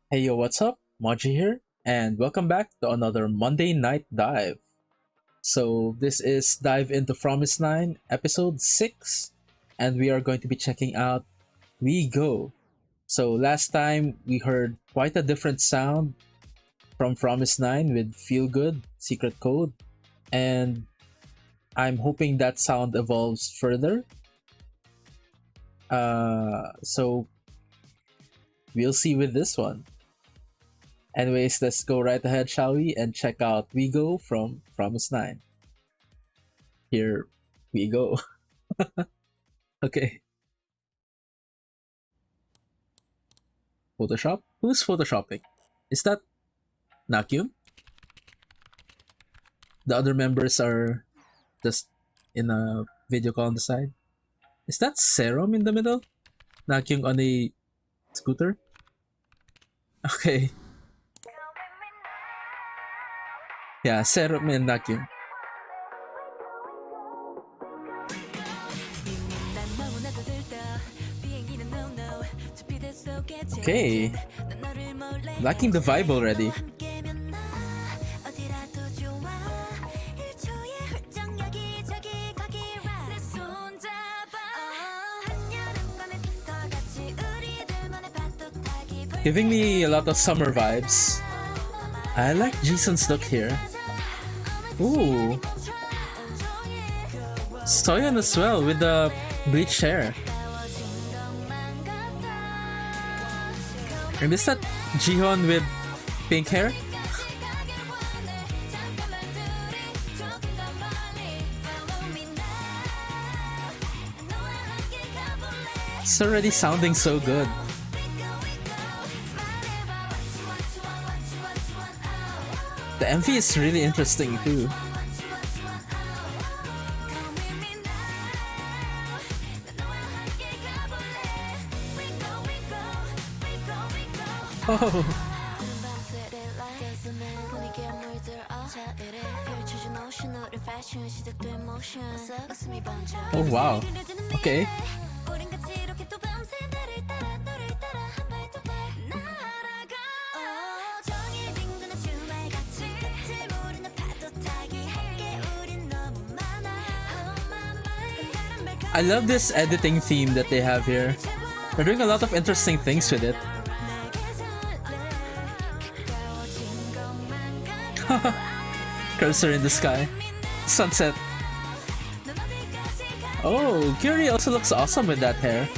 Hey yo, what's up? Moji here, and welcome back to another Monday Night Dive. So, this is Dive into Promise 9, episode 6, and we are going to be checking out We Go. So, last time we heard quite a different sound from Promise 9 with Feel Good, Secret Code, and I'm hoping that sound evolves further. So, we'll see with this one. Anyways, let's go right ahead, shall we? And check out We Go from Promise 9. Here we go. Okay. Photoshop? Who's photoshopping? Is that Nakyum? The other members are just in a video call on the side. Is that Serum in the middle? Nakyum on a scooter? Okay. Yeah, Serum and Nakyum. Okay. Liking the vibe already. Giving me a lot of summer vibes. I like Jason's look here. Ooh. Soyeon as well with the bleached hair. And is that Jihoon with pink hair? It's already sounding so good. The MV is really interesting too. Oh. Oh wow. Okay. I love this editing theme that they have here. They're doing a lot of interesting things with it. Cursor in the sky. Sunset. Oh, Kyuri also looks awesome with that hair.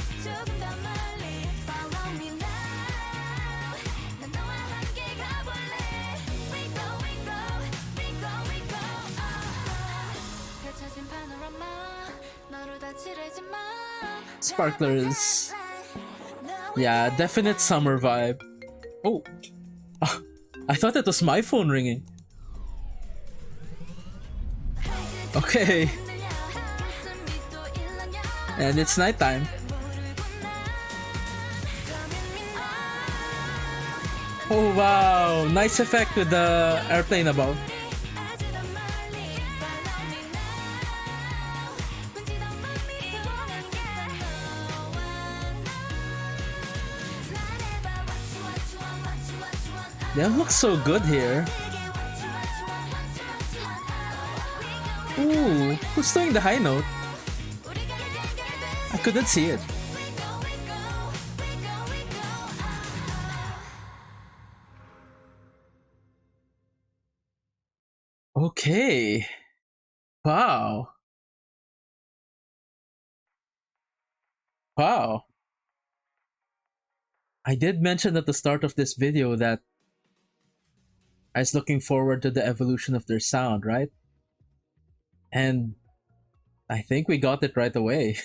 Sparklers. Yeah, definite summer vibe. Oh. I thought it was my phone ringing. Okay. And it's nighttime. Oh wow, nice effect with the airplane above. They look so good here. Ooh, who's doing the high note? I couldn't see it. Okay. Wow. Wow. I did mention at the start of this video that I was looking forward to the evolution of their sound, right? And I think we got it right away.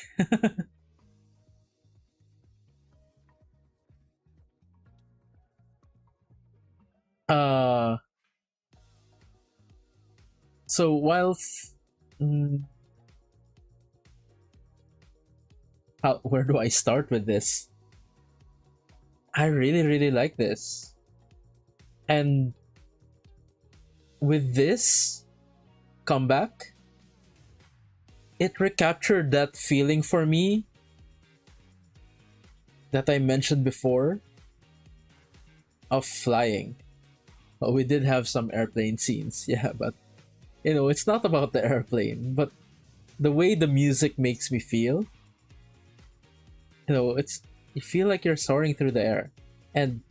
uh so where do I start with this? I really like this. And with this comeback, it recaptured that feeling for me that I mentioned before of flying. Well, we did have some airplane scenes, yeah, but it's not about the airplane, but the way the music makes me feel. It's you feel like you're soaring through the air, and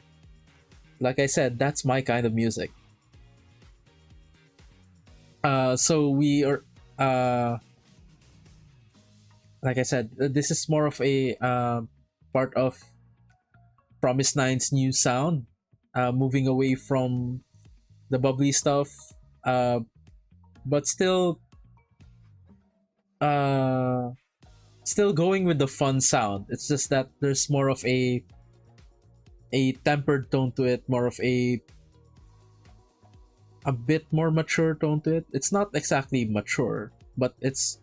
like I said, that's my kind of music. So we are, uh, like I said, this is more of a part of Promise Nine's new sound, moving away from the bubbly stuff, uh, but uh, still going with the fun sound. It's just that there's more of a tempered tone to it, more of a bit more mature tone to it. It's not exactly mature, but it's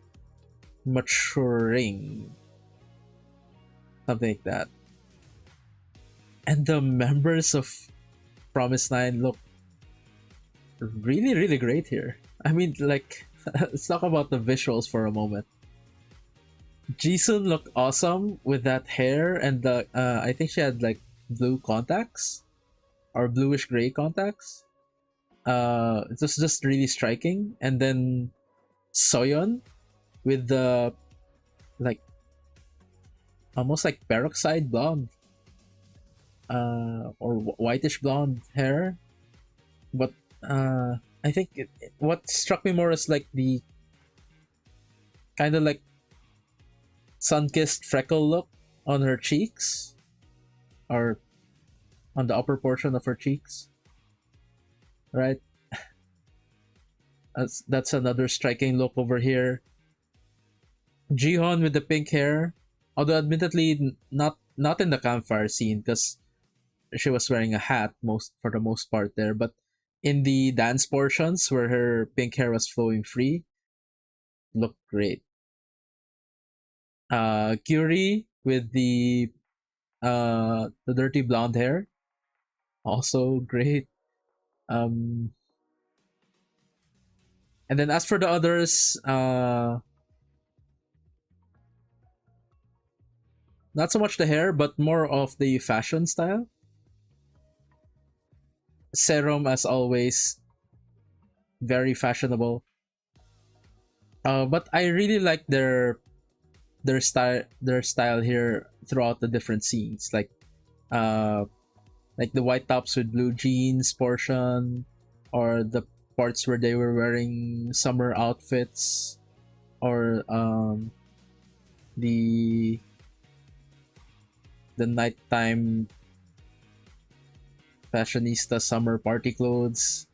maturing, something like that. And the members of Promise Nine look really, really great here. I mean, like, let's talk about the visuals for a moment. Jisoo looked awesome with that hair and the I think she had like blue contacts or bluish gray contacts. It was just really striking. And then Soyeon with the like almost like peroxide blonde or whitish blonde hair, but I think what struck me more is like the kind of like sun-kissed freckle look on her cheeks, or on the upper portion of her cheeks, right? That's another striking look over here. Jihoon with the pink hair, although admittedly not in the campfire scene because she was wearing a hat most for the most part there, but in the dance portions where her pink hair was flowing free, looked great. Curie with the dirty blonde hair, also great. Um, and then as for the others, not so much the hair, but more of the fashion style. Serum, as always, very fashionable. But I really like their style here throughout the different scenes, uh, like the white tops with blue jeans portion, or the parts where they were wearing summer outfits, or the the nighttime fashionista summer party clothes.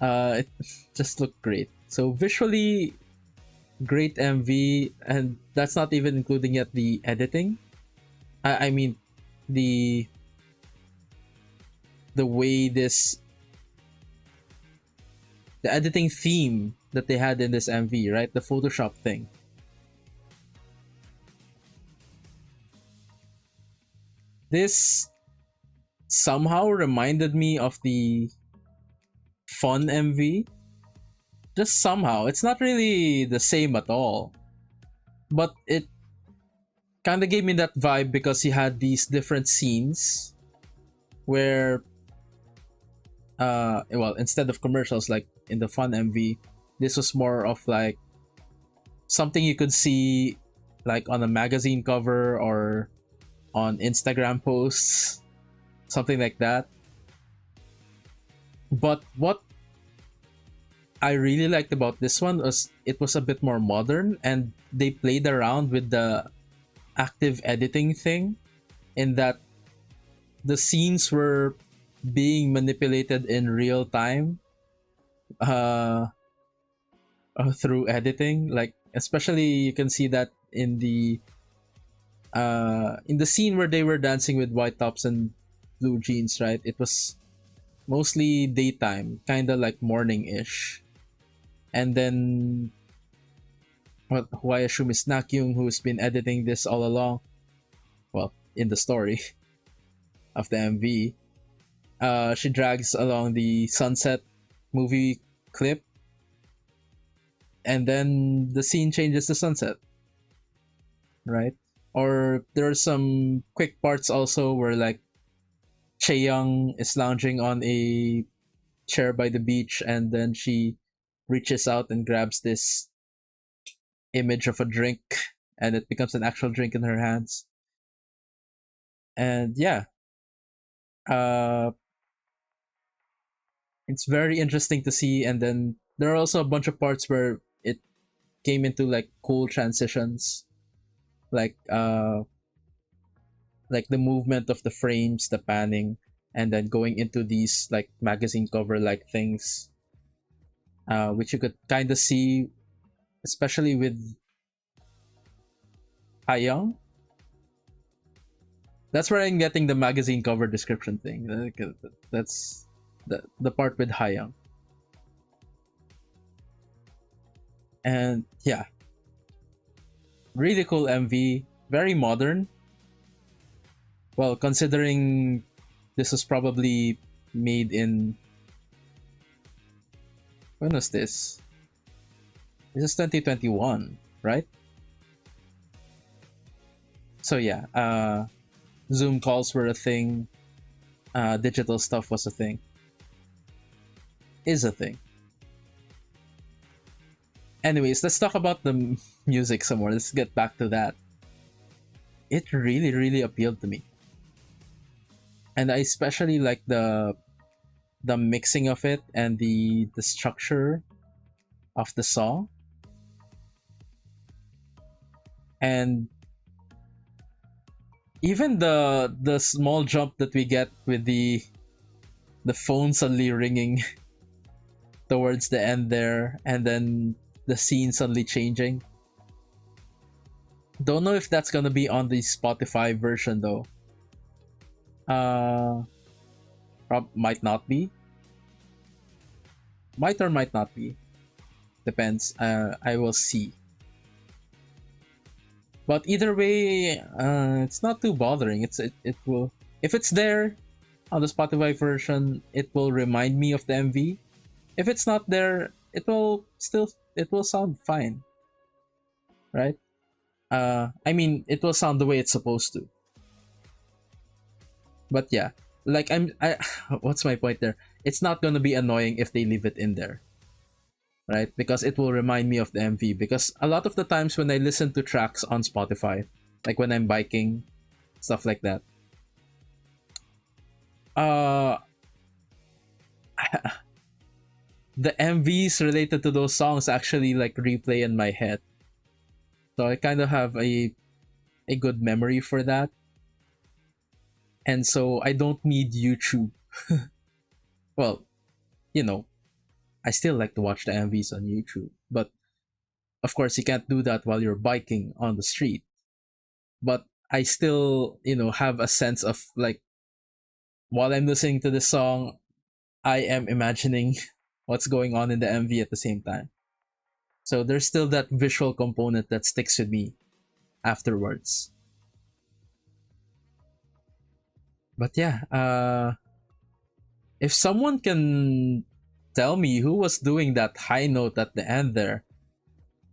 It just looked great. So visually, great MV, and that's not even including yet the editing. I mean, the the way this the editing theme that they had in this MV, right? The Photoshop thing. This somehow reminded me of the Fun MV. Just somehow. It's not really the same at all. But it kind of gave me that vibe because he had these different scenes where well, instead of commercials like in the Fun MV, this was more of like something you could see like on a magazine cover or on Instagram posts, something like that. But what I really liked about this one was it was a bit more modern, and they played around with the active editing thing, in that the scenes were being manipulated in real time, uh, through editing. Like especially you can see that in the scene where they were dancing with white tops and blue jeans, right? It was mostly daytime, kind of like morning-ish. And then who I assume is Nakyung, who's been editing this all along. Well, in the story of the MV, she drags along the sunset movie clip, and then the scene changes to sunset, right? Or there are some quick parts also where like Chaeyoung is lounging on a chair by the beach, and then she reaches out and grabs this image of a drink, and it becomes an actual drink in her hands. And yeah, uh, it's very interesting to see. And then there are also a bunch of parts where it came into like cool transitions, like like the movement of the frames, the panning, and then going into these like magazine cover like things, which you could kind of see, especially with Hayang. That's where I'm getting the magazine cover description thing. That's the part with Hayang. And yeah, really cool MV, very modern. Well, considering this was probably made in, when was this? This is 2021, right? So yeah, Zoom calls were a thing. Digital stuff was a thing. Is a thing. Anyways, let's talk about the music some more. Let's get back to that. It really, really appealed to me, and I especially like the mixing of it and the structure of the song, and even the small jump that we get with the phone suddenly ringing towards the end there, and then the scene suddenly changing. Don't know if that's gonna be on the Spotify version though. Uh, might not be. Might or might not be. Depends. I will see. But either way, it's not too bothering. It will, if it's there on the Spotify version, it will remind me of the MV. If it's not there, it will sound fine, right? I mean, it will sound the way it's supposed to. But yeah, like what's my point there? It's not gonna be annoying if they leave it in there, right? Because it will remind me of the MV. Because a lot of the times when I listen to tracks on Spotify, like when I'm biking, stuff like that, uh, the MVs related to those songs actually like replay in my head. So I kind of have a good memory for that, and so I don't need YouTube. Well, you know, I still like to watch the MVs on YouTube, but of course you can't do that while you're biking on the street. But I still, have a sense of like, while I'm listening to the song, I am imagining what's going on in the MV at the same time. So there's still that visual component that sticks with me afterwards. But yeah, if someone can tell me who was doing that high note at the end there,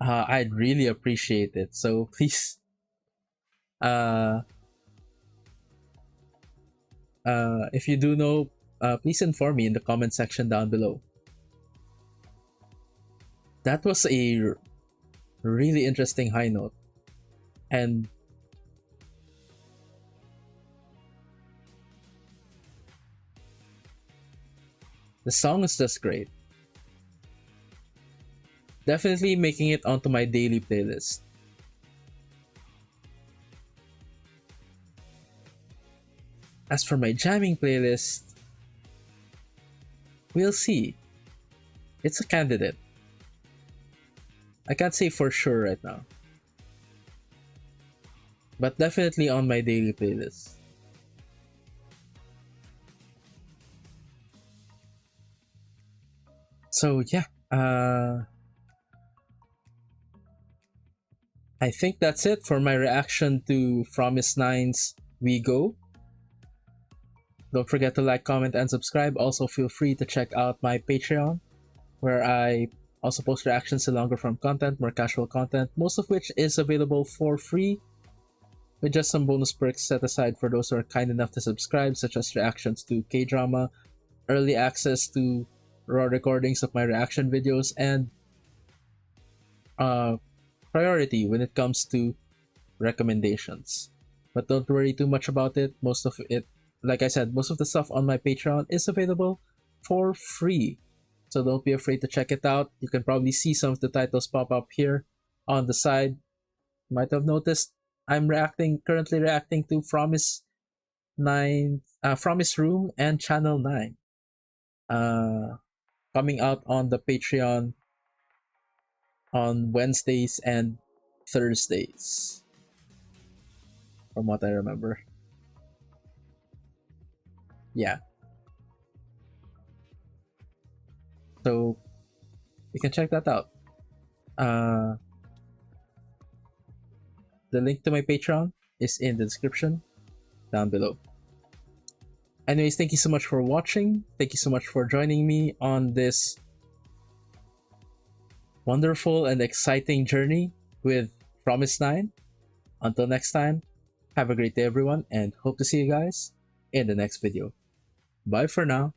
I'd really appreciate it. So please, uh, if you do know, please inform me in the comment section down below. That was a really interesting high note, and the song is just great. Definitely making it onto my daily playlist. As for my jamming playlist, we'll see. It's a candidate. I can't say for sure right now, but definitely on my daily playlist. So yeah, I think that's it for my reaction to Promise9's We Go. Don't forget to like, comment, and subscribe. Also, feel free to check out my Patreon, where I also post reactions to longer form content, more casual content, most of which is available for free. with just some bonus perks set aside for those who are kind enough to subscribe, such as reactions to K-drama, early access to raw recordings of my reaction videos, and priority when it comes to recommendations. But don't worry too much about it. Most of it, like I said, most of the stuff on my Patreon is available for free. So don't be afraid to check it out. You can probably see some of the titles pop up here on the side. You might have noticed I'm currently reacting to Promise Room and Channel 9. Coming out on the Patreon on Wednesdays and Thursdays, from what I remember. Yeah. So you can check that out. The link to my Patreon is in the description down below. Anyways, thank you so much for watching. Thank you so much for joining me on this wonderful and exciting journey with Promise9. Until next time, have a great day everyone, and hope to see you guys in the next video. Bye for now.